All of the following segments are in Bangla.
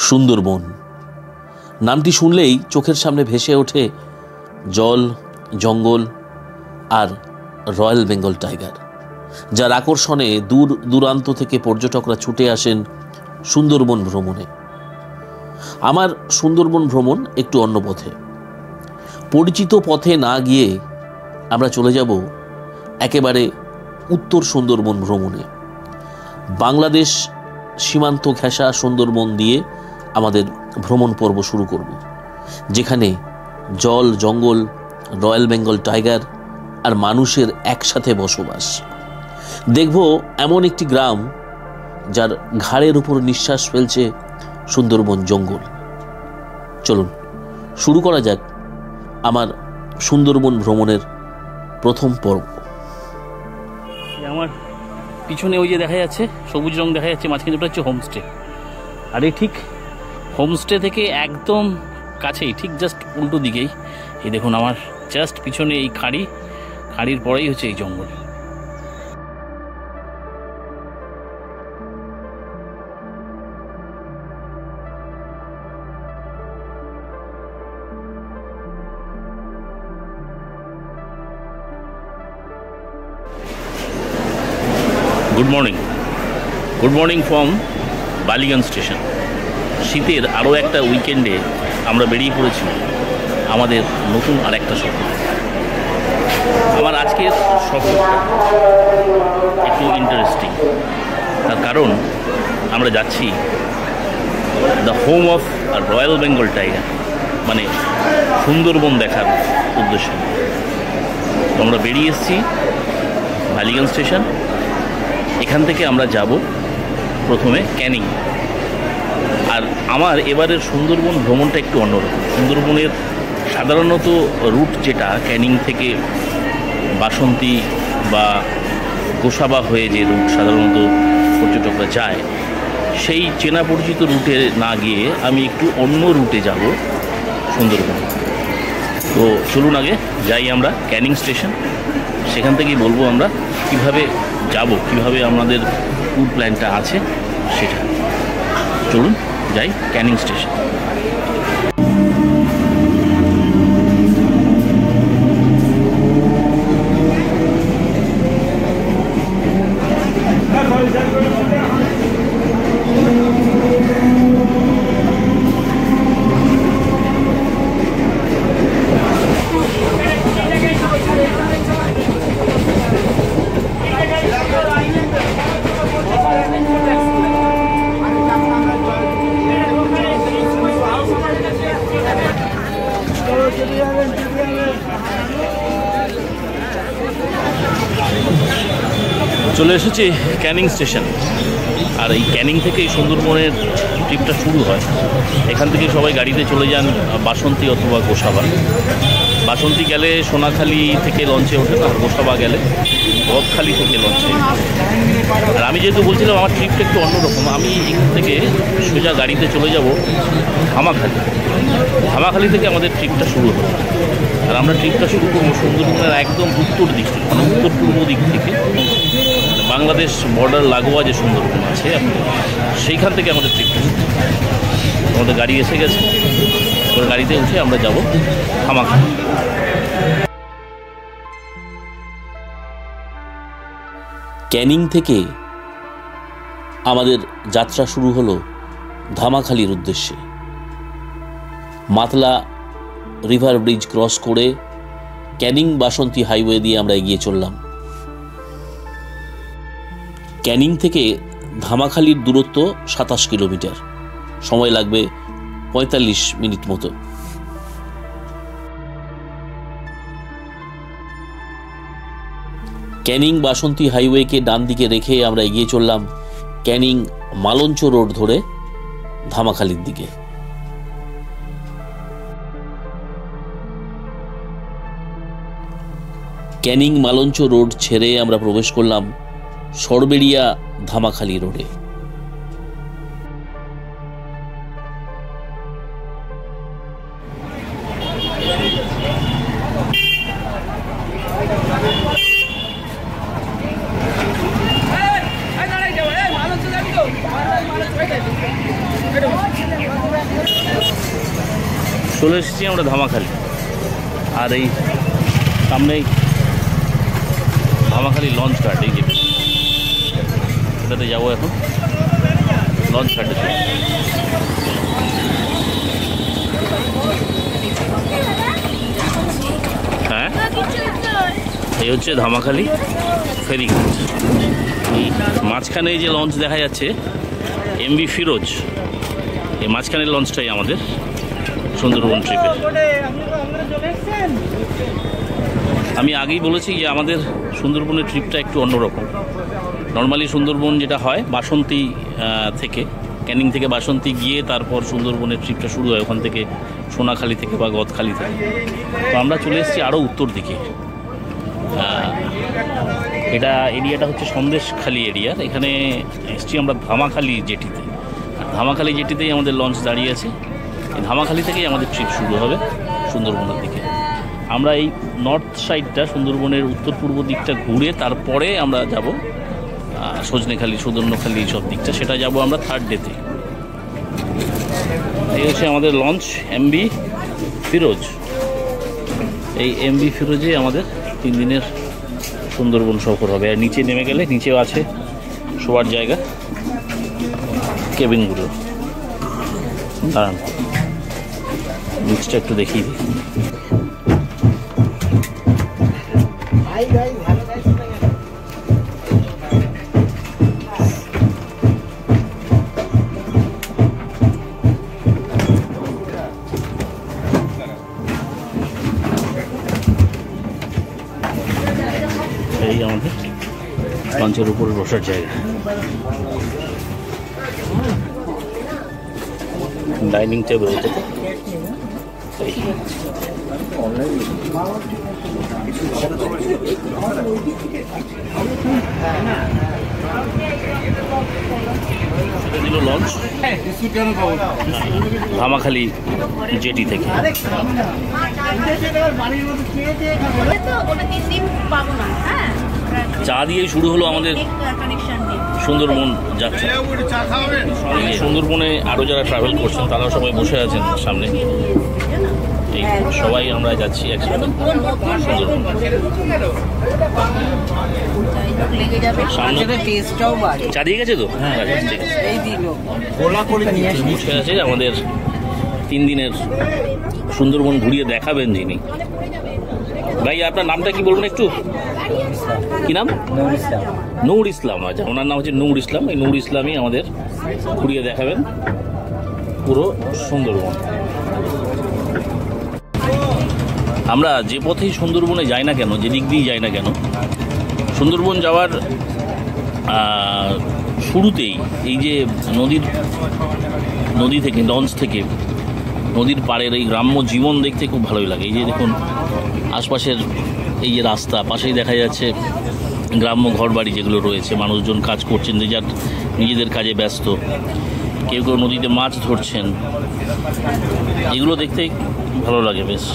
সুন্দরবন নামটি শুনলেই চোখের সামনে ভেসে ওঠে জল, জঙ্গল আর রয়্যাল বেঙ্গল টাইগার, যার আকর্ষণে দূর দূরান্ত থেকে পর্যটকরা ছুটে আসেন সুন্দরবন ভ্রমণে। আমার সুন্দরবন ভ্রমণ একটু অন্য পথে। পরিচিত পথে না গিয়ে আমরা চলে যাব একেবারে উত্তর সুন্দরবন ভ্রমণে। বাংলাদেশ সীমান্ত ঘেঁষা সুন্দরবন দিয়ে আমাদের ভ্রমণ পর্ব শুরু করব, যেখানে জল, জঙ্গল, রয়্যাল বেঙ্গল টাইগার আর মানুষের একসাথে বসবাস। দেখব এমন একটি গ্রাম যার ঘাড়ের উপর নিঃশ্বাস ফেলছে সুন্দরবন জঙ্গল। চলুন শুরু করা যাক আমার সুন্দরবন ভ্রমণের প্রথম পর্ব। আমার পিছনে ওই যে দেখা যাচ্ছে সবুজ রং দেখা যাচ্ছে, মাঝখানে ওটা হচ্ছে হোমস্টে। আর এই ঠিক হোমস্টে থেকে একদম কাছেই, ঠিক জাস্ট উল্টো দিকেই এই দেখুন আমার জাস্ট পিছনে এই খাঁড়ির পরেই হচ্ছে এই জঙ্গল। Good morning from Ballygunge station. শীতের আরও একটা উইকেন্ডে আমরা বেরিয়ে পড়েছি আমাদের নতুন আর একটা সফর। আমার আজকের সফরটা একটু ইন্টারেস্টিং, তার কারণ আমরা যাচ্ছি the home of royal Bengal tiger, মানে সুন্দরবন দেখার উদ্দেশ্যে। আমরা বেরিয়ে এসেছি বালিগঞ্জ স্টেশন। এখান থেকে আমরা যাব প্রথমে ক্যানিং। আর আমার এবারের সুন্দরবন ভ্রমণটা একটু অন্যরকম। সুন্দরবনের সাধারণত রুট যেটা ক্যানিং থেকে বাসন্তী বা গোসাবা হয়ে যে রুট সাধারণত পর্যটকরা যায়, সেই চেনা পরিচিত রুটে না গিয়ে আমি একটু অন্য রুটে যাব সুন্দরবন। তো চলুন আগে যাই আমরা ক্যানিং স্টেশন, সেখান থেকেই বলবো আমরা কিভাবে যাব, কিভাবে আমাদের ট্যুর প্ল্যানটা আছে সেটা। চলুন যাই ক্যানিং স্টেশন। চলে এসেছি ক্যানিং স্টেশন। আর এই ক্যানিং থেকেই সুন্দরবনের ট্রিপটা শুরু হয়। এখান থেকে সবাই গাড়িতে চলে যান বাসন্তী অথবা গোসাবা। বাসন্তী গেলে সোনাখালি থেকে লঞ্চে ওঠেন, আর গোসাবা গেলে বকখালি থেকে লঞ্চে। আর আমি যেহেতু বলছিলাম আমার ট্রিপটা একটু অন্যরকম, আমি এখান থেকে সোজা গাড়িতে চলে যাব ধামাখালি। ধামাখালি থেকে আমাদের ট্রিপটা শুরু হবে। আর আমরা ট্রিপটা শুরু করবো সুন্দরবনের একদম উত্তর দিক থেকে, মানে উত্তর পূর্ব দিক থেকে। বাংলাদেশ বর্ডার লাগোয়া যে সুন্দরবন আছে সেইখান থেকে আমাদের ট্রিপটা শুরু। আমাদের গাড়ি এসে গেছে, ওর গাড়িতে উঠে আমরা যাব ধামাখালি। ক্যানিং থেকে আমাদের যাত্রা শুরু হলো ধামাখালির উদ্দেশ্যে। মাতলা রিভার ব্রিজ ক্রস করে ক্যানিং বাসন্তী হাইওয়ে দিয়ে আমরা এগিয়ে চললাম। ক্যানিং থেকে ধামাখালির দূরত্ব 27 কিলোমিটার, সময় লাগবে 45 মিনিট মতো। ক্যানিং বাসন্তী হাইওয়েকে ডান দিকে রেখে আমরা এগিয়ে চললাম ক্যানিং মালঞ্চ রোড ধরে ধামাখালির দিকে। ক্যানিং মালঞ্চ রোড ছেড়ে আমরা প্রবেশ করলাম সরবেরিয়া ধামাখালি রোডে। চলে এসেছি আমরা ধামাখালি, আর এই সামনেই ধামাখালি লঞ্চ ঘাট, এই যে এটাতে যাবো এখন, লঞ্চ ঘাটে। হ্যাঁ, এই হচ্ছে ধামাখালি ফেরিঘাট। এই মাঝখানে যে লঞ্চ দেখা যাচ্ছে MV ফিরোজ, এই মাঝখানের লঞ্চটাই আমাদের সুন্দরবন ট্রিপের। আমি আগেই বলেছি যে আমাদের সুন্দরবনের ট্রিপটা একটু অন্যরকম। নর্মালি সুন্দরবন যেটা হয় বাসন্তী থেকে, ক্যানিং থেকে বাসন্তী গিয়ে তারপর সুন্দরবনের ট্রিপটা শুরু হয় ওখান থেকে, সোনাখালি থেকে বা গদখালি থেকে। তো আমরা চলে এসেছি আরও উত্তর দিকে। এটা এরিয়াটা হচ্ছে সন্দেশখালি এরিয়ার। এখানে এসেছি আমরা ধামাখালি জেটিতে, আর ধামাখালি জেটিতেই আমাদের লঞ্চ দাঁড়িয়ে আছে। এই ধামাখালি থেকেই আমাদের ট্রিপ শুরু হবে সুন্দরবনের দিকে। আমরা এই নর্থ সাইডটা, সুন্দরবনের উত্তর পূর্ব দিকটা ঘুরে তারপরে আমরা যাব সজনেখালি, সুদর্ণখালি সব দিকটা, সেটা যাব আমরা 3rd ডেতে। এই হচ্ছে আমাদের লঞ্চ MV ফিরোজ। এই MV ফিরোজে আমাদের 3 দিনের সুন্দরবন সফর হবে। আর নিচে নেমে গেলে নিচেও আছে শোয়ার জায়গা, কেবিনগুলো। দাঁড়ান নিচটা একটু দেখিয়ে দিই। এই আমাদের লঞ্চের উপরে বসার জায়গা, ডাইনিং টেবিল। দিল লঞ্চ ধামাখালি জেটি থেকে। চা দিয়ে শুরু হলো আমাদের সুন্দরবন যাত্রা। সুন্দরবনে আরও যারা ট্রাভেল করছেন তারাও সবাই বসে আছেন সামনে। এই সবাই আমরা যাচ্ছি একসাথে সুন্দরবন। চা দিয়ে গেছে তো? বসে আছে আমাদের 3 দিনের সুন্দরবন ঘুরিয়ে দেখাবেন যিনি। ভাই আপনার নামটা কি বলবেন একটু? কি নাম? নূর ইসলাম। আচ্ছা, ওনার নাম হচ্ছে নূর ইসলাম। এই নূর ইসলামই আমাদের ঘুরিয়ে দেখাবেন পুরো সুন্দরবন। আমরা যে পথেই সুন্দরবনে যাই না কেন, যে দিক দিয়েই যাই না কেন, সুন্দরবন যাওয়ার শুরুতেই এই যে নদী থেকে, লঞ্চ থেকে নদীর পাড়ের এই গ্রাম্য জীবন দেখতে খুব ভালোই লাগে। এই যে দেখুন আশপাশের এই যে রাস্তা, পাশেই দেখা যাচ্ছে গ্রাম্য ঘরবাড়ি যেগুলো রয়েছে, মানুষজন কাজ করছেন, যে যার নিজেদের কাজে ব্যস্ত, কেউ কেউ নদীতে মাছ ধরছেন। এগুলো দেখতে ভালো লাগে বেশ।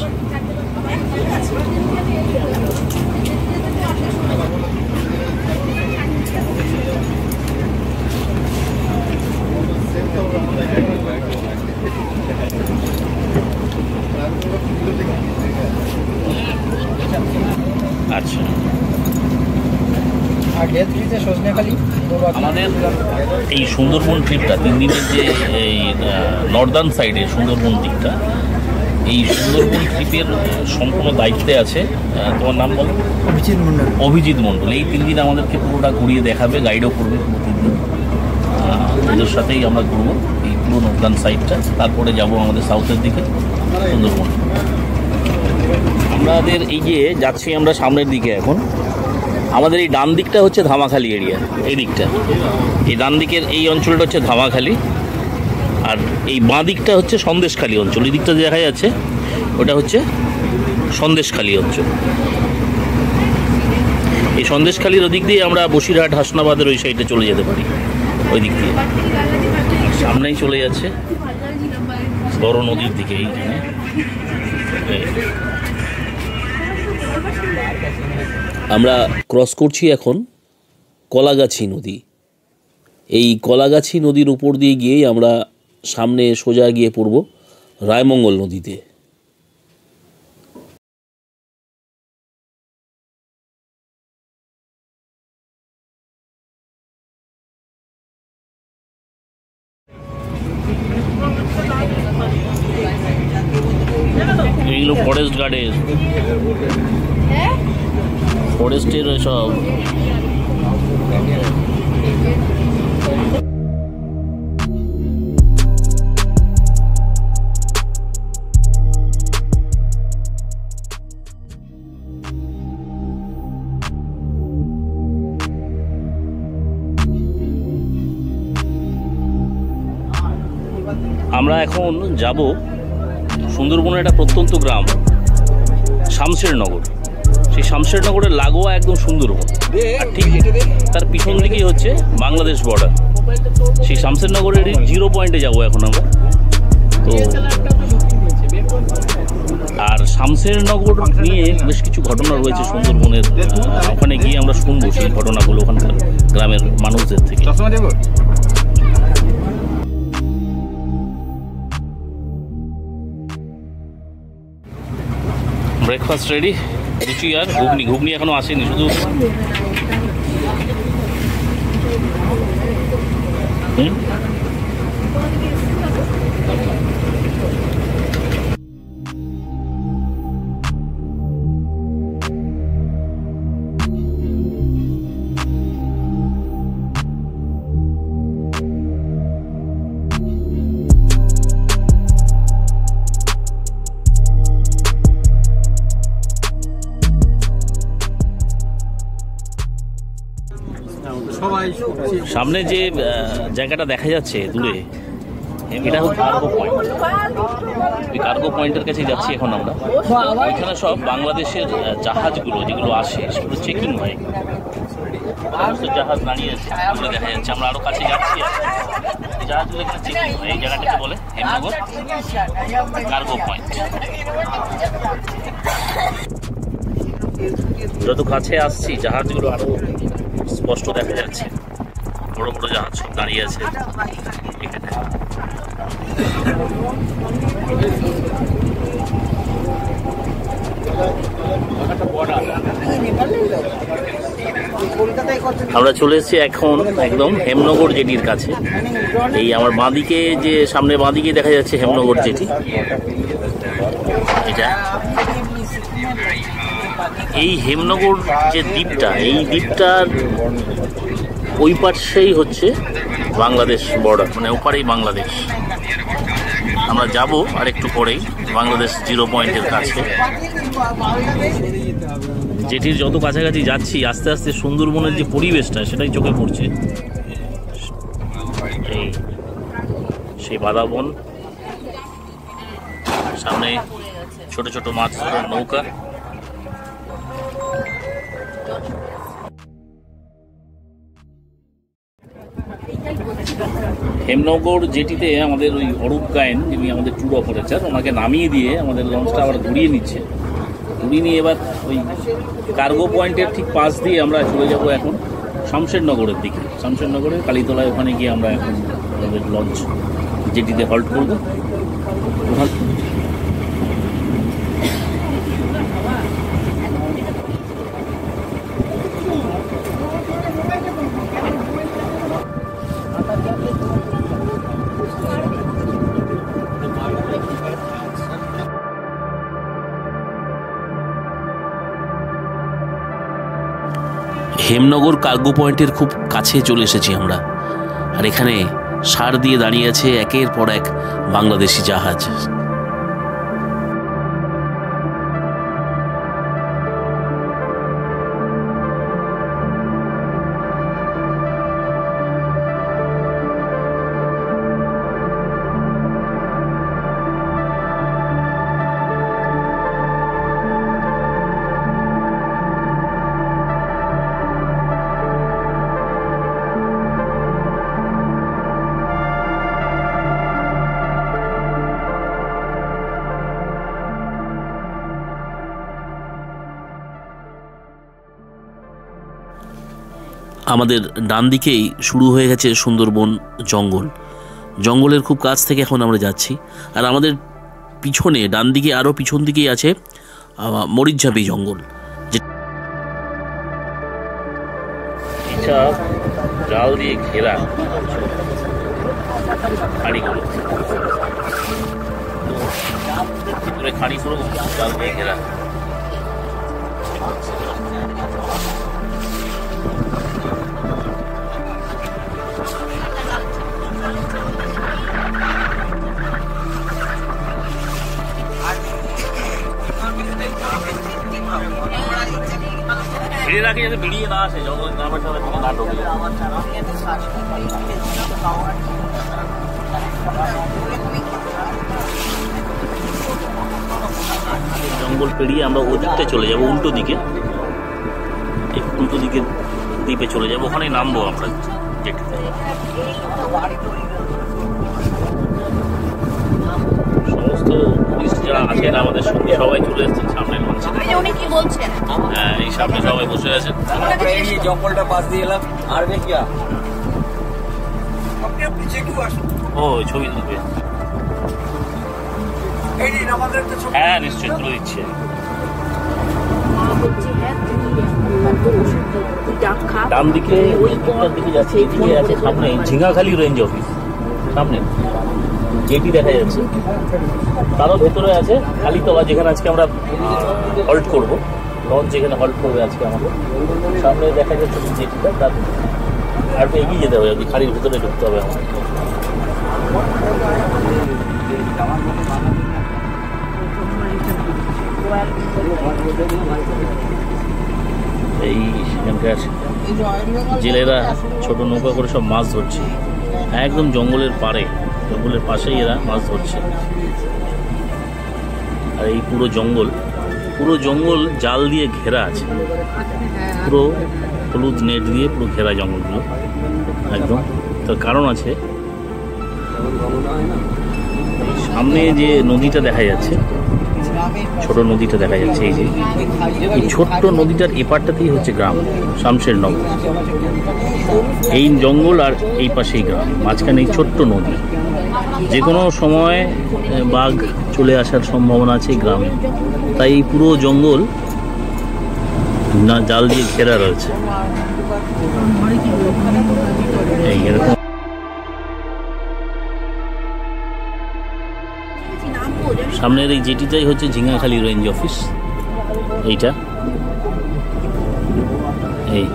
আচ্ছা, আমাদের এই সুন্দরবন ট্রিপটা 3 দিনের যে এই নর্দার্ন সাইডে সুন্দরবন দিকটা, এই সুন্দরবন ট্রিপের সম্পূর্ণ দায়িত্বে আছে তোমার নাম বলো? অভিজিৎ মণ্ডল। এই 3 দিন আমাদেরকে পুরোটা ঘুরিয়ে দেখাবে, গাইডও করবে পুরো 3 দিন। ওদের সাথেই আমরা ঘুরবো এই পুরো নর্দার্ন সাইডটা, তারপরে যাব আমাদের সাউথের দিকে সুন্দরবন। আমাদের এই যে যাচ্ছি আমরা সামনের দিকে এখন, আমাদের এই ডান দিকটা হচ্ছে ধামাখালি এরিয়া। এই দিকটা, এই ডান দিকের এই অঞ্চলটা হচ্ছে ধামাখালি, আর এই বাঁ দিকটা হচ্ছে সন্দেশখালি অঞ্চল। এই দিকটা দেখা যাচ্ছে ওটা হচ্ছে সন্দেশখালি অঞ্চল। এই সন্দেশখালির ওদিক দিয়ে আমরা বসিরহাট, হাসনাবাদের ওই সাইডে চলে যেতে পারি, ওই দিক দিয়ে। সামনেই চলে যাচ্ছে বড় নদীর দিকে। এইখানে আমরা ক্রস করছি এখন কলাগাছি নদী। এই কলাগাছি নদীর উপর দিয়ে গিয়েই আমরা সামনে সোজা গিয়ে পড়ব রায়মঙ্গল নদীতে। এইগুলো ফরেস্ট গার্ডের, ফরেস্টের সব। আমরা এখন যাব সুন্দরবনের একটা প্রত্যন্ত গ্রাম শামশেরনগর। সেই শামশেরনগরের লাগোয়া একদম সুন্দরবন, আর ঠিক তার পিছন দিকেই হচ্ছে বাংলাদেশ বর্ডার। সেই শামশেরনগরের 0 পয়েন্টে যাবো এখন আমরা। তো আর শামশেরনগর নিয়ে বেশ কিছু ঘটনা রয়েছে সুন্দরবনের, ওখানে গিয়ে আমরা শুনবো সেই ঘটনাগুলো ওখানকার গ্রামের মানুষদের থেকে। ব্রেকফাস্ট রেডি, লুচি আর ঘুগনি। ঘুগনি এখনো আসেনি, শুধু সামনে যে জায়গাটা দেখা যাচ্ছে দূরে, এটা হচ্ছে কার্গো পয়েন্ট। ওই কার্গো পয়েন্টের কাছে যাচ্ছি এখন আমরা। ওইখানে সব বাংলাদেশের জাহাজগুলো যেগুলো আসে সেগুলো চেকিং হয়। সমস্ত জাহাজ দাঁড়িয়ে আছে, আমরা দেখা যাচ্ছে। আমরা আরো কাছে যাচ্ছি, জাহাজগুলো এখানে চেকিং হয়। এই জায়গাটাকে বলে হেমনগর কার্গো পয়েন্ট। যত কাছে আসছি জাহাজগুলো আরো স্পষ্ট দেখা যাচ্ছে। বড় বড় জাহাজ সব দাঁড়িয়ে আছে এখানে। আমরা চলে এসেছি এখন একদম হেমনগর জেটির কাছে। এই আমার বাঁদিকে, যে সামনে বাঁদিকে দেখা যাচ্ছে হেমনগর জেটি। এটা এই হেমনগর যে দ্বীপটা, এই দ্বীপটার ওই পাশেই হচ্ছে বাংলাদেশ বর্ডার, মানে ওপারেই বাংলাদেশ। আমরা যাব আর একটু পরেই বাংলাদেশ 0 পয়েন্টের কাছে। জেটির যত কাছাকাছি যাচ্ছি আস্তে আস্তে সুন্দরবনের যে পরিবেশটা সেটাই চোখে পড়ছে। এই সেই বাদাবন, সামনে ছোট ছোট মাছ ধরার নৌকা। হেমনগর জেটিতে আমাদের ওই অরূপ গায়েন, যিনি আমাদের ট্যুর অপারেটর, ওনাকে নামিয়ে দিয়ে আমাদের লঞ্চটা আবার ঘুরিয়ে নিচ্ছে। ঘুরিয়ে নিয়ে এবার ওই কার্গো পয়েন্টের ঠিক পাশ দিয়ে আমরা চলে যাব এখন শামশেরনগরের দিকে। শামশেরনগরের কালীতলায় ওখানে গিয়ে আমরা এখন আমাদের লঞ্চ জেটিতে হল্ট করবো। হেমনগর কার্গো পয়েন্টের খুব কাছে চলে এসেছি আমরা। আর এখানে সার দিয়ে দাঁড়িয়ে আছে একের পর এক বাংলাদেশি জাহাজ। আমাদের ডান দিকেই শুরু হয়ে গেছে সুন্দরবন জঙ্গল। জঙ্গলের খুব কাছ থেকে এখন আমরা যাচ্ছি। আর আমাদের পিছনে ডান দিকে আরও পিছন দিকেই আছে মরিচঝাপি জঙ্গল। জাল দিয়ে ঘেরা খাড়িগুলো, খাড়ি পুরো জাল দিয়ে ঘেরা। ভিড়ে রাখি যাতে বেরিয়ে না আসে, জঙ্গলের নামের সাথে না ঢোকে। জঙ্গল পেরিয়ে আমরা ওই দিকটা চলে যাবো, উল্টো দিকে, উল্টো দিকের দ্বীপে চলে যাবো, ওখানে নামবো আমরা জেটিতে। সমস্ত পুলিশ যারা আছেন আমাদের সঙ্গে সবাই চলে এসেছেন সামনে লঞ্চে। হ্যাঁ, এই সামনে সবাই বসে আছেন। জঙ্গলটা পাশ দিয়ে এলাম আর দেখিয়া ও ছবি তুলবে। হ্যাঁ, নিশ্চয়ই তুলে দিচ্ছি। ডান দিকে ওই দিকে যাচ্ছে, এদিকে আছে সামনে ঝিঙাখালি রেঞ্জ অফিস, সামনে জেটি দেখা যাচ্ছে। তারও ভেতরে আছে কালীতলা, যেখানে আজকে আমরা হল্ট করবো, লঞ্চ যেখানে হল্ট করবে আজকে আমাদের। সামনে দেখা যাচ্ছে জেটিটা, তার আর এগিয়ে যেতে হবে, আর কি খাড়ির ভেতরে ঢুকতে হবে আমাদের। এই সেখানকার জেলেরা ছোট নৌকা করে সব মাছ ধরছে, একদম জঙ্গলের পাড়ে, জঙ্গলের পাশেই এরা মাছ ধরছে। আর এই পুরো জঙ্গল জাল দিয়ে ঘেরা আছে, পুরো হলুদ নেট দিয়ে পুরো ঘেরা জঙ্গলগুলো একদম। তার কারণ আছে, সামনে যে নদীটা দেখা যাচ্ছে, ছোট নদীটা দেখা যাচ্ছে, এই যে এই ছোট্ট নদীটার এপারটাতেই হচ্ছে গ্রাম শামশেরনগর। এই জঙ্গল আর এই পাশেই গ্রাম, মাঝখানে এই ছোট্ট নদী। যে কোনো সময় বাঘ চলে আসার সম্ভাবনা আছে এই গ্রামে, তাই এই পুরো জঙ্গল না জাল দিয়ে ঘেরা রয়েছে। এই এরকম সামনের এই জেটিটাই হচ্ছে ঝিঙাখালি রেঞ্জ অফিস। এইটা এই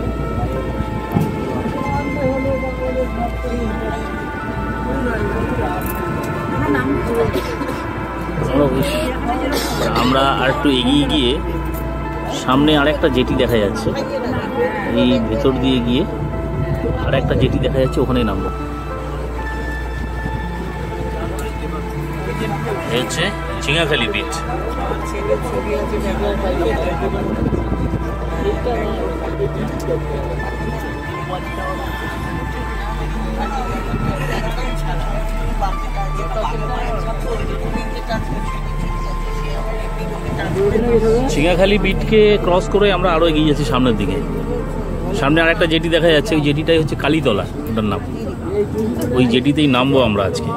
আমরা আর একটু এগিয়ে গিয়ে সামনে আরেকটা জেটি দেখা যাচ্ছে, এই ভেতর দিয়ে গিয়ে আর একটা জেটি দেখা যাচ্ছে, ওখানে নামবো। হচ্ছে ঝিঙাখালি বিচ। ঝিঙাখালি বিটকে ক্রস করে আমরা আরো এগিয়ে যাচ্ছি সামনের দিকে। সামনে আর একটা জেটি দেখা যাচ্ছে, ওই জেটিটাই হচ্ছে কালীতলা, ওটার নাম। ওই জেটিতেই নামবো আমরা আজকে।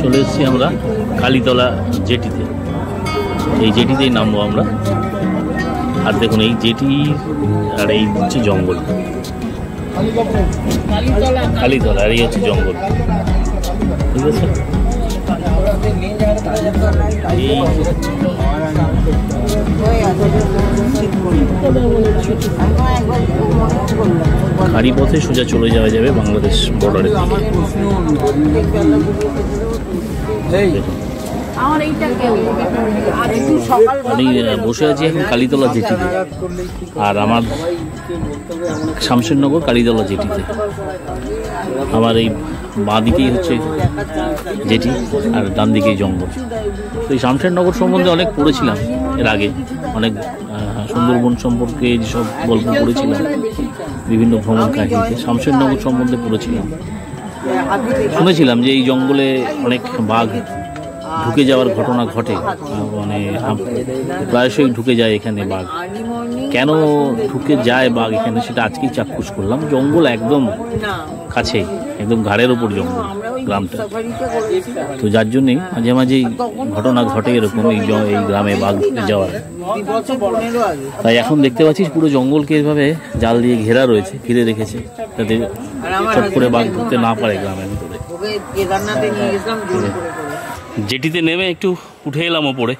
চলে এসেছি আমরা কালীতলা জেটিতে। এই জেটিতেই নামবো আমরা। আর দেখুন এই জেটি আর এই হচ্ছে জঙ্গল, কালীতলা, আর এই হচ্ছে জঙ্গল, ঠিক আছে। এই খাড়ি পথে সোজা চলে যাওয়া যাবে বাংলাদেশ বর্ডারের দিকে। আমি বসে আছি এখন কালীতলা জেটিতে, আর আমার শামশেরনগর কালীতলা জেটিতে। আমার এই বাঁ দিকেই হচ্ছে জেটি আর ডান দিকেই জঙ্গল। তো এই শামশেরনগর সম্বন্ধে অনেক পড়েছিলাম এর আগে, অনেক সুন্দরবন সম্পর্কে যেসব গল্প পড়েছিলাম বিভিন্ন ভ্রমণ কাহিনীতে, শামশেরনগর সম্বন্ধে পড়েছিলাম। শুনেছিলাম যে এই জঙ্গলে অনেক বাঘ ঢুকে যাওয়ার ঘটনা ঘটে, মানে প্রায়শই ঢুকে যায় এখানে বাঘ। কেন ঢুকে যায় বাঘ এখানে সেটা আজকেই চাক্ষুষ করলাম। জঙ্গল একদম কাছেই, একদম ঘাড়ের ওপর জঙ্গল গ্রামটা। তো যার জন্যেই মাঝে মাঝেই ঘটনা ঘটে এরকম এই গ্রামে বাঘ ঢুকে যাওয়ার। তাই এখন দেখতে পাচ্ছি পুরো জঙ্গলকে এভাবে জাল দিয়ে ঘেরা রয়েছে, ঘিরে রেখেছে, যাতে চট করে বাঘ ঢুকতে না পারে গ্রামের ভিতরে। জেটিতে নেমে একটু উঠে এলাম ওপরে,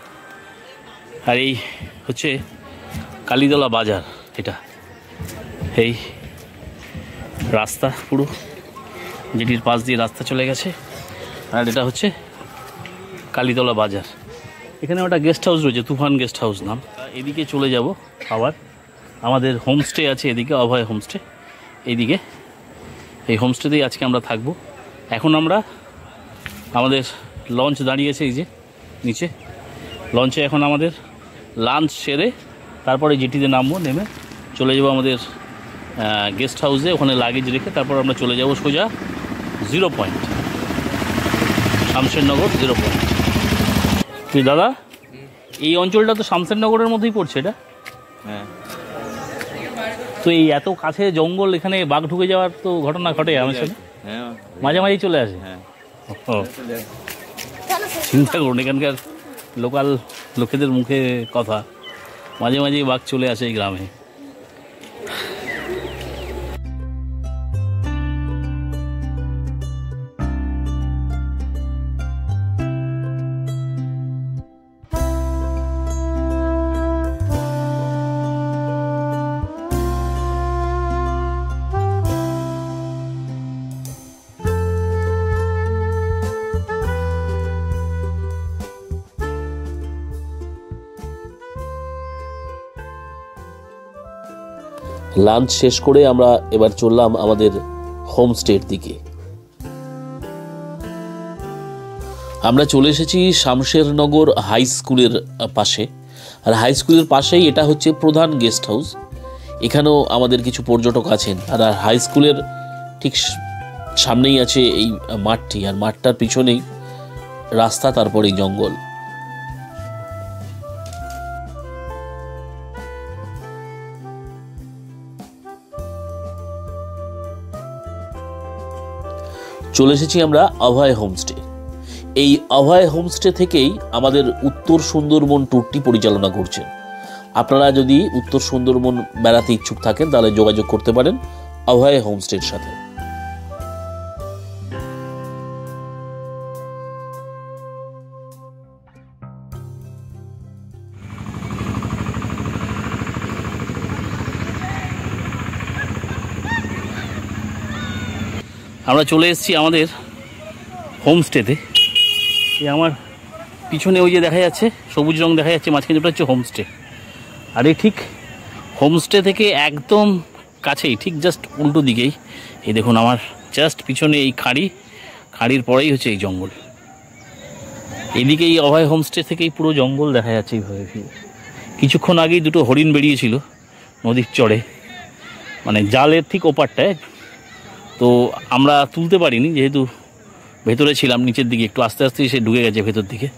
আর এই হচ্ছে কালীতলা বাজার। এটা এই রাস্তা, পুরো জেটির পাশ দিয়ে রাস্তা চলে গেছে, আর এটা হচ্ছে কালীতলা বাজার। এখানে একটা গেস্ট হাউস রয়েছে, তুফান গেস্ট হাউস নাম। এদিকে চলে যাব আবার, আমাদের হোমস্টে আছে এদিকে, অভয় হোমস্টে। এইদিকে এই হোমস্টেতেই আজকে আমরা থাকবো। এখন আমরা আমাদের লঞ্চ দাঁড়িয়েছে এই যে নিচে, লঞ্চে এখন আমাদের লাঞ্চ সেরে তারপরে জেটিতে নামবো, নেমে চলে যাব আমাদের গেস্ট হাউসে, ওখানে লাগেজ রেখে তারপর আমরা চলে যাব সোজা 0 পয়েন্ট, শামশেরনগর 0 পয়েন্ট। তুই দাদা, এই অঞ্চলটা তো শামশেরনগরের মধ্যেই পড়ছে এটা? হ্যাঁ। তো এই এত কাছে জঙ্গল, এখানে বাঘ ঢুকে যাওয়ার তো ঘটনা ঘটে আমার সাথে? হ্যাঁ, মাঝে মাঝেই চলে আসে। হ্যাঁ। চিন্তা করুন, এখানকার লোকাল লোকেদের মুখে কথা, মাঝে মাঝেই বাঘ চলে আসে এই গ্রামে। লাঞ্চ শেষ করে আমরা এবার চললাম আমাদের হোমস্টের দিকে। আমরা চলে এসেছি শামশেরনগর হাই স্কুলের পাশে, আর হাই স্কুলের পাশেই এটা হচ্ছে প্রধান গেস্ট হাউস। এখানেও আমাদের কিছু পর্যটক আছেন, আর হাই স্কুলের ঠিক সামনেই আছে এই মাঠটি, আর মাঠটার পিছনেই রাস্তা, তারপরেই জঙ্গল। চলে এসেছি আমরা অভয় হোমস্টে। এই অভয় হোমস্টে থেকেই আমাদের উত্তর সুন্দরবন ট্যুরটি পরিচালনা করছেন। আপনারা যদি উত্তর সুন্দরবন বেড়াতে ইচ্ছুক থাকেন তাহলে যোগাযোগ করতে পারেন অভয় হোমস্টের সাথে। আমরা চলে এসেছি আমাদের হোমস্টেতে। এই আমার পিছনে ওই যে দেখা যাচ্ছে সবুজ রং দেখা যাচ্ছে, মাঝখানে ওটা হচ্ছে হোমস্টে। আর এই ঠিক হোমস্টে থেকে একদম কাছেই, ঠিক জাস্ট উল্টো দিকেই, এই দেখুন আমার জাস্ট পিছনে এই খাঁড়ির পরেই হচ্ছে এই জঙ্গল। এদিকে এই অভয় হোমস্টে থেকেই পুরো জঙ্গল দেখা যাচ্ছে এইভাবে। কিছুক্ষণ আগেই দুটো হরিণ বেরিয়েছিল নদীর চড়ে, মানে জালের ঠিক ওপারটায়। তো আমরা তুলতে পারিনি, যেহেতু ভেতরে ছিলাম, নিচের দিকে একটু আস্তে আস্তে সে ঢুকে গেছে ভেতর দিকে।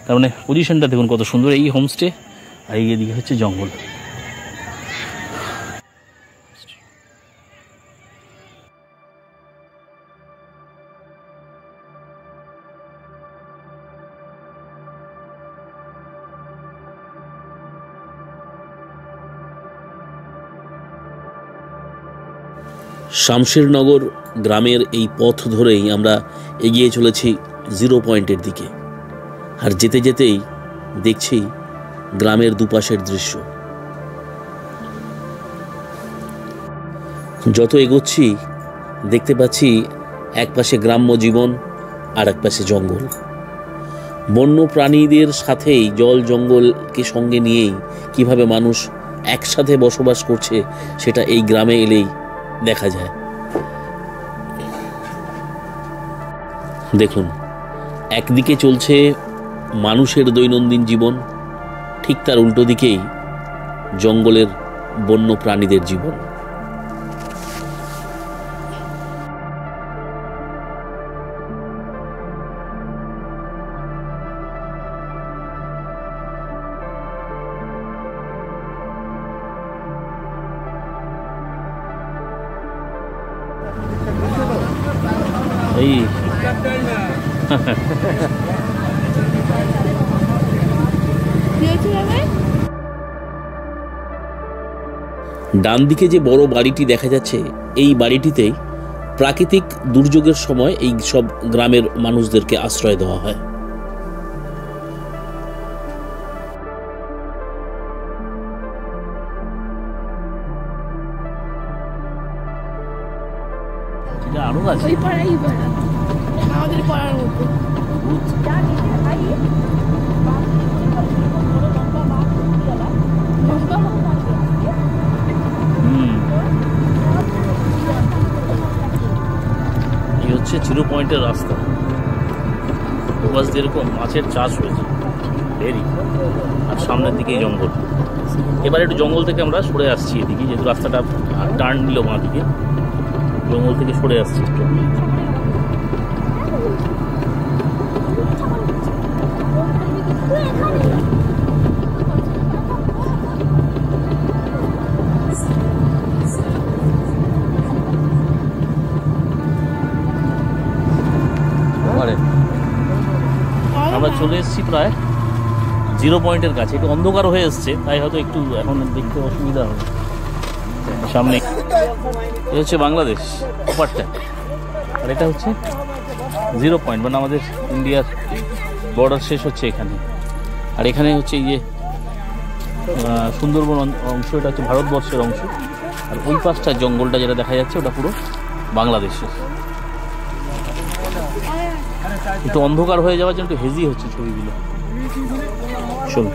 তার মানে পজিশনটা দেখুন কত সুন্দর, এই হোমস্টে আর এই দিকে হচ্ছে জঙ্গল। শামশেরনগর গ্রামের এই পথ ধরেই আমরা এগিয়ে চলেছি 0 পয়েন্টের দিকে, আর যেতে যেতেই দেখছি গ্রামের দুপাশের দৃশ্য। যত এগোচ্ছি দেখতে পাচ্ছি এক পাশে গ্রাম্য জীবন আর এক পাশে জঙ্গল। বন্য প্রাণীদের সাথেই জল জঙ্গলকে সঙ্গে নিয়েই কিভাবে মানুষ একসাথে বসবাস করছে সেটা এই গ্রামে এলেই দেখা যায়। দেখুন, একদিকে চলছে মানুষের দৈনন্দিন জীবন, ঠিক তার উল্টো দিকেই জঙ্গলের বন্য প্রাণীদের জীবন। এই ডান দিকে যে বড় বাড়িটি দেখা যাচ্ছে, এই বাড়িটিতেই প্রাকৃতিক দুর্যোগের সময় এই সব গ্রামের মানুষদেরকে আশ্রয় দেওয়া হয়। আরো আছে আমাদের পাড়ার মতো এই হচ্ছে 0 পয়েন্টের রাস্তা। ওপাশ দিয়ে এরকম মাছের চাষ হয়েছে ভেরি, আর সামনের দিকে জঙ্গল। এবার একটু জঙ্গল থেকে আমরা সরে আসছি এদিকে, যেহেতু রাস্তাটা টার্ন নিল বাঁ দিকে, জঙ্গল থেকে সরে আসছি একটু। আমরা চলে এসেছি প্রায় 0 পয়েন্টের কাছে। একটু অন্ধকার হয়ে এসছে, তাই হয়তো একটু এখন দেখতে অসুবিধা হবে। সামনে এ হচ্ছে বাংলাদেশ ওপারটা, আর এটা হচ্ছে 0 পয়েন্ট, মানে আমাদের ইন্ডিয়ার বর্ডার শেষ হচ্ছে এখানে। আর এখানে হচ্ছে এই যে সুন্দরবন অংশ, এটা হচ্ছে ভারতবর্ষের অংশ। আর ওই পাশটা জঙ্গলটা যেটা দেখা যাচ্ছে ওটা পুরো বাংলাদেশের। একটু অন্ধকার হয়ে যাওয়ার জন্য একটু হেজি হচ্ছে ছবিগুলো। চলুন।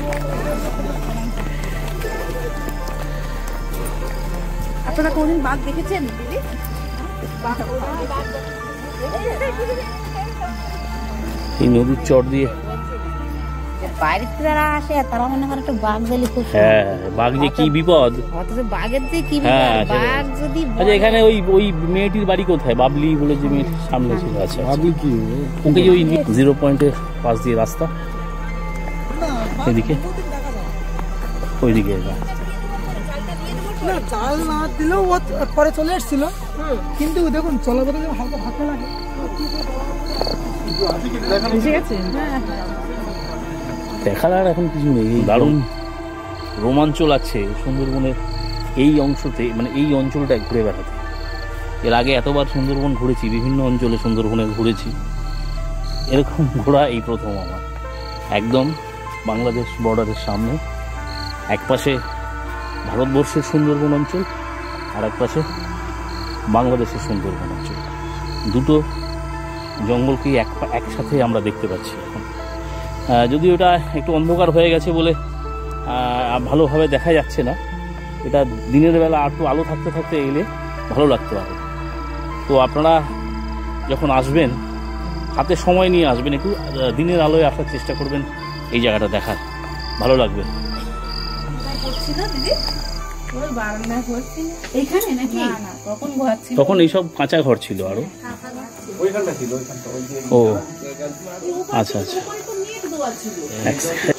আপনারা কোনদিন বাঘ দেখেছেন? এই নদীর চর দিয়ে বাইরে যারা আসে তারা মনে করে একটু বাঘ দেখলে খুব, হ্যাঁ বাঘ যে কি বিপদ, অথচ বাঘের যে কি হ্যাঁ, বিপদ, বাঘ যদি আচ্ছা এখানে ওই মেয়েটির বাড়ি কোথায়? বাবলি বলে যে মেয়েটির সামনে ছিল। আচ্ছা বাবলি কি ওকে যে ওই 0 পয়েন্টের পাশ দিয়ে রাস্তা, এদিকে ওইদিকে না চাল না দিলেও ও পরে চলে এসেছিল, কিন্তু দেখুন চলাপথে হালকা ফাঁকা লাগে। দেখার আর এখন কিছু নেই। দারুণ রোমাঞ্চ লাগছে সুন্দরবনের এই অংশতে, মানে এই অঞ্চলটায় ঘুরে বেড়াতে। এর আগে এতবার সুন্দরবন ঘুরেছি, বিভিন্ন অঞ্চলে সুন্দরবনে ঘুরেছি, এরকম ঘোরা এই প্রথম আমার। একদম বাংলাদেশ বর্ডারের সামনে, এক পাশে ভারতবর্ষের সুন্দরবন অঞ্চল, আর এক পাশে বাংলাদেশের সুন্দরবন অঞ্চল। দুটো জঙ্গলকেই একসাথে আমরা দেখতে পাচ্ছি এখন। যদিও এটা একটু অন্ধকার হয়ে গেছে বলে ভালোভাবে দেখা যাচ্ছে না। এটা দিনের বেলা একটু আলো থাকতে থাকতে এলে ভালো লাগতে পারে। তো আপনারা যখন আসবেন হাতে সময় নিয়ে আসবেন, একটু দিনের আলোয় আসার চেষ্টা করবেন, এই জায়গাটা দেখার ভালো লাগবে। তখন এইসব কাঁচা ঘর ছিল আরো। ও আচ্ছা আচ্ছা।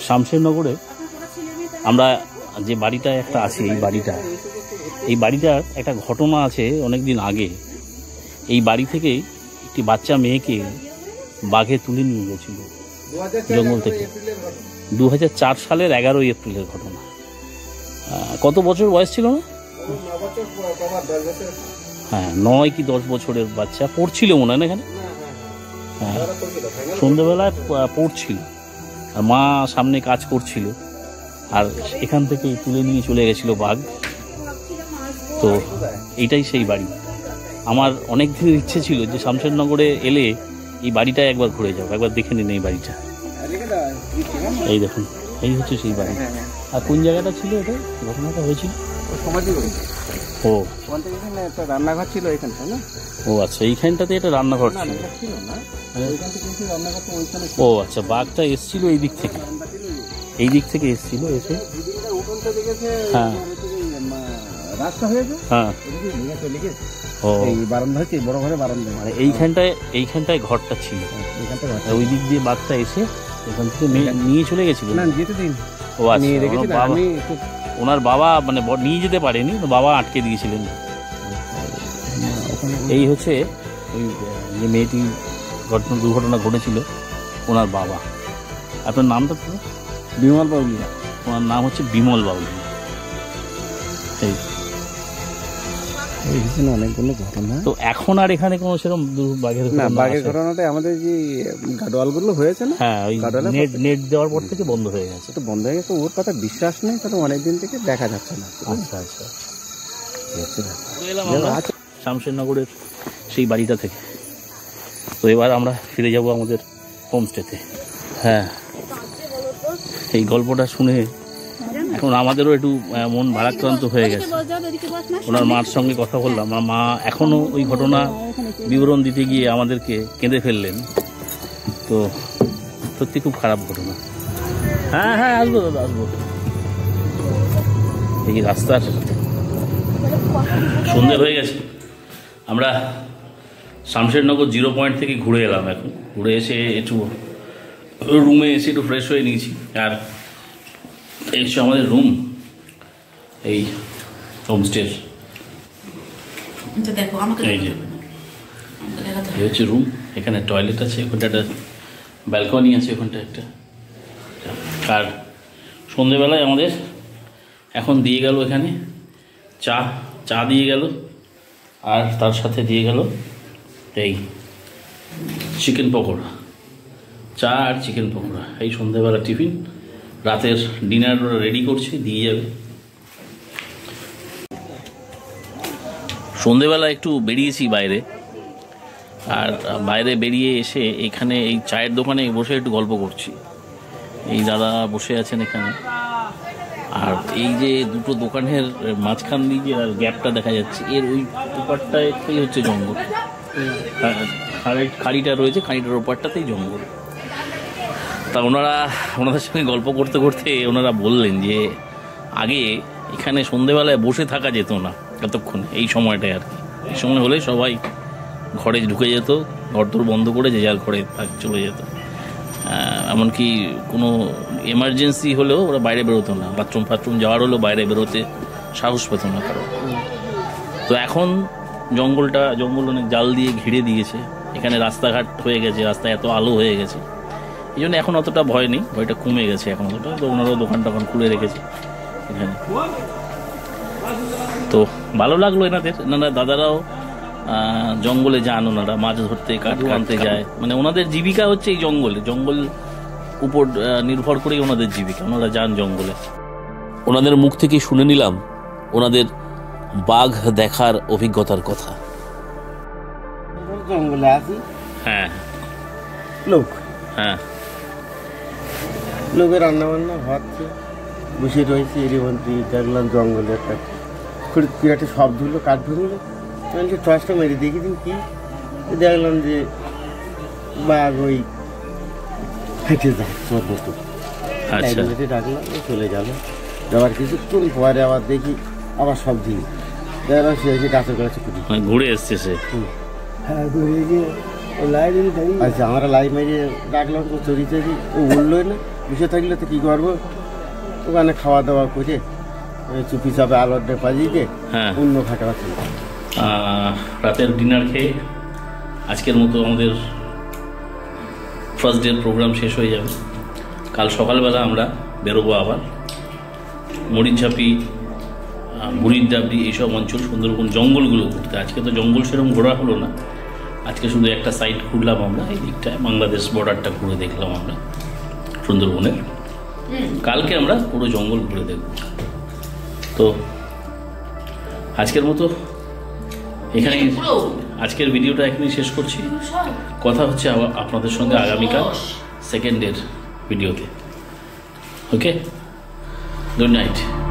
শামশেরনগরে আমরা যে বাড়িটা একটা আছে, এই বাড়িটার একটা ঘটনা আছে। অনেকদিন আগে এই বাড়ি থেকে একটি বাচ্চা মেয়েকে বাঘে তুলে নিয়ে গেছিল জঙ্গল থেকে। 2004 সালের 11 এপ্রিলের ঘটনা। কত বছর বয়স ছিল না? হ্যাঁ 9 কি 10 বছরের বাচ্চা পড়ছিল মনে হয় না এখানে। হ্যাঁ সন্ধ্যেবেলায় পড়ছিল, আর মা সামনে কাজ করছিল, আর এখান থেকে তুলে নিয়ে চলে গেছিল বাঘ। তো এইটাই সেই বাড়ি। আমার অনেক দিনের ইচ্ছে ছিল যে শামশেরনগরে এলে এই বাড়িটায় একবার ঘুরে যাও, একবার দেখে নিন এই বাড়িটা। এই দেখুন, এই হচ্ছে সেই বাড়ি। আর কোন জায়গাটা ছিল এটা ঘটনাটা হয়েছিল? ও একটা রান্নাঘর ছিল এখানটা না? ও আচ্ছা, এইখানটাতে এটা রান্নাঘর ছিল। ছিল না, ওইখান থেকে এসে রান্নাঘরটা ওইখানে ও আচ্ছা, বাঘটা এসছিল এই দিক থেকে, এই দিক থেকে এসছিল এসে। উঠোনটা দেখেছে, হ্যাঁ রাস্তা হয়েছে, হ্যাঁ। নিয়ে চলে গেছে। ও এই বারান্দা হচ্ছে, বড় ঘরে বারান্দা, মানে এইখানটায় ঘরটা ছিল, এখানটা ওই দিক দিয়ে বাঘটা এসে এখান থেকে নিয়ে চলে গেছিল। না যেতে দিন, ও আচ্ছা, নিয়ে রেখেছিল। আমি ওনার বাবা মানে নিয়ে যেতে পারেনি, বাবা আটকে দিয়েছিলেন। এই হচ্ছে ওই যে মেয়েটি দুর্ঘটনা ঘটেছিল, ওনার বাবা। আপনার নামটা তো? বিমল বাবুলিয়া। ওনার নাম হচ্ছে বিমল বাবুলিয়া। এই অনেকগুলো ঘটনা। তো এখন আর এখানে কোনো সেরকম বাঘের না, বাঘের ঘটনাটা আমাদের যে গাডোয়ালগুলো হয়েছে না, হ্যাঁ, ওই নেট দেওয়ার পর থেকে বন্ধ হয়ে গেছে। তো বন্ধ হয়ে গেছে, ওর কথা বিশ্বাস নেই, কারণ অনেকদিন থেকে দেখা যাচ্ছে না। আচ্ছা আচ্ছা, শামশেরনগরের সেই বাড়িটা থেকে। তো এবার আমরা ফিরে যাব আমাদের হোমস্টেতে। হ্যাঁ, এই গল্পটা শুনে এখন আমাদেরও একটু মন ভারাক্রান্ত হয়ে গেছে। ওনার মার সঙ্গে কথা বললাম, আমার মা এখনও ওই ঘটনা বিবরণ দিতে গিয়ে আমাদেরকে কেঁদে ফেললেন। তো সত্যি খুব খারাপ ঘটনা। হ্যাঁ হ্যাঁ, আসবো দাদা, আসবো। এই রাস্তার সন্ধে হয়ে গেছে, আমরা শামশেরনগর 0 পয়েন্ট থেকে ঘুরে এলাম। এখন ঘুরে এসে একটু রুমে এসে একটু ফ্রেশ হয়ে নিয়েছি। আর এই হচ্ছে আমাদের রুম, এই হোমস্টের। এই যে এই হচ্ছে রুম, এখানে টয়লেট আছে, ওখানটা একটা ব্যালকনি আছে, ওখানটা একটা। আর সন্ধেবেলায় আমাদের এখন দিয়ে গেল এখানে চা দিয়ে গেল, আর তার সাথে দিয়ে গেল এই চিকেন পকোড়া। চা আর চিকেন পকোড়া, এই সন্ধেবেলা টিফিন। রাতের ডিনার রেডি করছে, দিয়ে যাবে। সন্ধেবেলা একটু বেরিয়েছি বাইরে, আর বাইরে বেরিয়ে এসে এখানে এই চায়ের দোকানে বসে একটু গল্প করছি। এই দাদা বসে আছেন এখানে, আর এই যে দুটো দোকানের মাঝখান দিয়ে যে গ্যাপটা দেখা যাচ্ছে, এর ওই ওপারটাই হচ্ছে জঙ্গল। খাড়িটা রয়েছে, খাড়িটার ওপারটাতেই জঙ্গল। তা ওনাদের সঙ্গে গল্প করতে করতে ওনারা বললেন যে আগে এখানে সন্ধেবেলায় বসে থাকা যেত না এতক্ষণ, এই সময়টায় আর কি। এই সময় হলে সবাই ঘরে ঢুকে যেত, ঘরদোর বন্ধ করে যে যার ঘরে চলে যেত। এমনকি কোনো এমার্জেন্সি হলেও ওরা বাইরে বেরোতো না, বাথরুম যাওয়ার হলেও বাইরে বেরোতে সাহস পেত না কারো। তো এখন জঙ্গল অনেক জাল দিয়ে ঘিরে দিয়েছে, এখানে রাস্তাঘাট হয়ে গেছে, রাস্তায় এত আলো হয়ে গেছে, এই জন্য এখন অতটা ভয় নেই, ভয়টা কমে গেছে এখন অতটা। তো ওনারাও দোকান টোকান খুলে রেখেছে এখানে। তো ভালো লাগলো এনারা দাদারাও জঙ্গলে যান, ওনারা মাছ ধরতে, কাঠ আনতে যায়। মানে ওনাদের জীবিকা হচ্ছে এই জঙ্গল উপর নির্ভর করেই ওনাদের জীবিকা, ওনারা যান জঙ্গলে। ওনাদের মুখ থেকে শুনে নিলাম ওনাদের বাঘ দেখার অভিজ্ঞতার কথা। জঙ্গলে আছি, হ্যাঁ লোক, হ্যাঁ, লোকের রান্না বান্না হচ্ছে, বসে রয়েছে। এর মধ্যে দেখলাম জঙ্গলে একটা একটা শব্দ হলো, কাঠ ধরলো। আমি টর্চটা মেরে দেখি দিন কি, দেখলাম যে বাঘ ওই হেঁটে যাচ্ছে ওর মতো। ডাকলাম, চলে গেল। আবার কিছুক্ষণ পরে আবার দেখি আবার সব দিন দেখলাম সে এসে গাছের কাছে ঘুরে এসছে সে। হ্যাঁ, ঘুরে গিয়ে আচ্ছা, আমরা লাইট মেরিয়ে ডাকলাম, তো চড়ি ও উঠলোই না। বসে থাকলে তো কী করবো, ওখানে খাওয়া দাওয়া করে চুপি চাপে আলোর পাজিয়ে দিয়ে অন্য ঘাটে আছে। রাতের ডিনার খেয়ে আজকের মতো আমাদের ফার্স্ট ডে প্রোগ্রাম শেষ হয়ে যাবে। কাল সকালবেলা আমরা বেরোবো আবার মরিচঝাপি, বুড়ির ডাবরি, এইসব অঞ্চল, সুন্দরবন জঙ্গলগুলো ঘুরতে। আজকে তো জঙ্গল সেরকম ঘোরা হলো না, আজকে শুধু একটা সাইড ঘুরলাম আমরা, এই দিকটায় বাংলাদেশ বর্ডারটা ঘুরে দেখলাম আমরা সুন্দরবনের। কালকে আমরা পুরো জঙ্গল ঘুরে দেখব। তো আজকের মতো এখানে আজকের ভিডিওটা এখানেই শেষ করছি। কথা হচ্ছে আপনাদের সঙ্গে আগামীকাল সেকেন্ডের ভিডিওতে। ওকে, গুড নাইট।